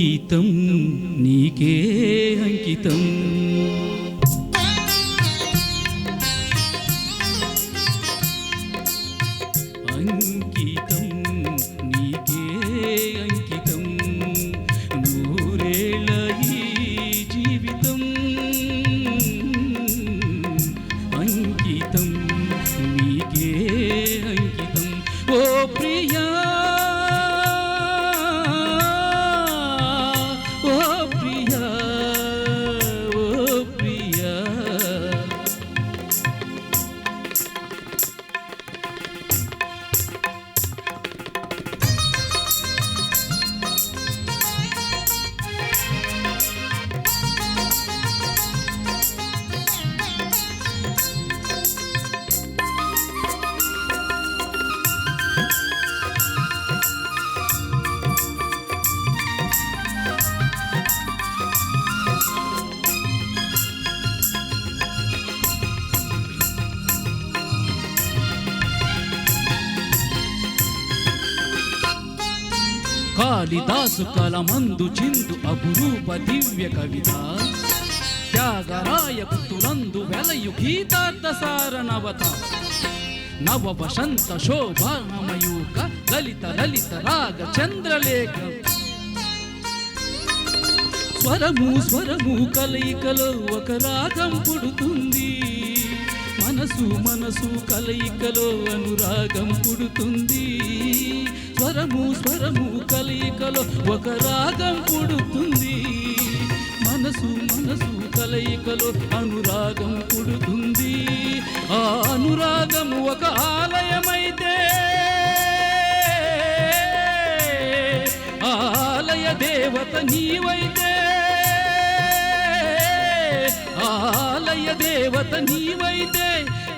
అంకితం నీకే అంకితం అంకితం నీకే అంకితం నూరేళ్ళ ఈ జీవితం అంకితం నీకే అంకితం ఓ ప్రియా కాళిదాసు కలమందు చిందు అపురూప దివ్య కవిత త్యాగరాయ పుతులందు వెలయు గీతార్థ సారనవత నవ వసంత శోభామయూక లలిత లలిత రాగ చంద్రలేఖ స్వరము స్వరము కలయికలో ఒక రాగం పుడుతుంది మనసు మనసు కలయికలో అనురాగం పుడుతుంది స్వరము స్వరము కలయికలో ఒక రాగం పుడుతుంది మనసు మనసు కలయికలో అనురాగం పుడుతుంది ఆ అనురాగం ఒక ఆలయమైతే ఆలయ దేవత నీవైతే ఆలయ దేవత నీవైతే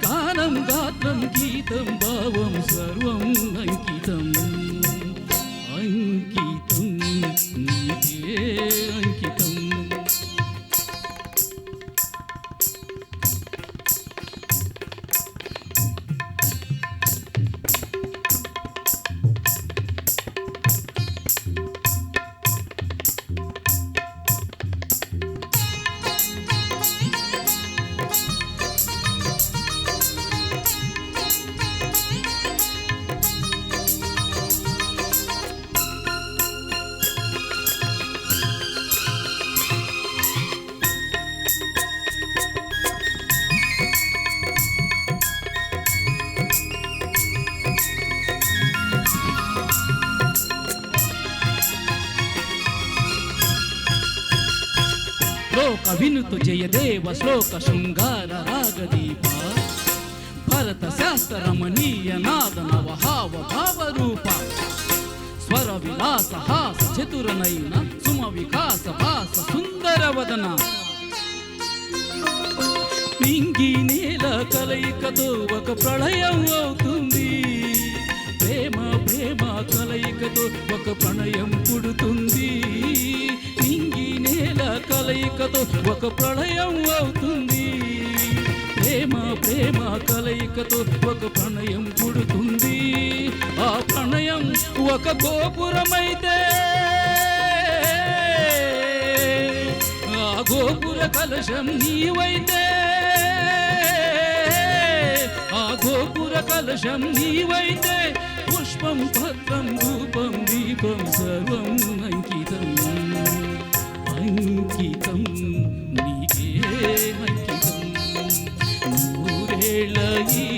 గానం గాత్రం గీతం భావం సర్వం అంకితం అంకితం నీకే అంకితం శ్లోక వినుత జయదేవ శ్లోక శృంగార రాగదీప భరత శాస్త్ర రమణీయ నాద నవహావ భావరూప స్వర విలాస హాస చతురనైన సుమ వికాస భాస సుందర వదన నింగి నేల కలయికతో ఒక ప్రళయం అవుతుంది ప్రేమ ప్రేమ కలయికతో ఒక ప్రణయం పుడుతుంది నింగి నేల కలయికతో ఒక ప్రళయం అవుతుంది ప్రేమ ప్రేమ కలయికతో ఒక ప్రణయం పుడుతుంది ఆ ప్రణయం ఒక గోపురమైతే ఆ గోపుర కలశం నీవైతే ఆ గోపుర కలశం నీవైతే పుష్పం పత్రం రూపం దీపం సర్వం అంకితం అంకితం నీకే అంకితం నూరేళ్ళ ఈ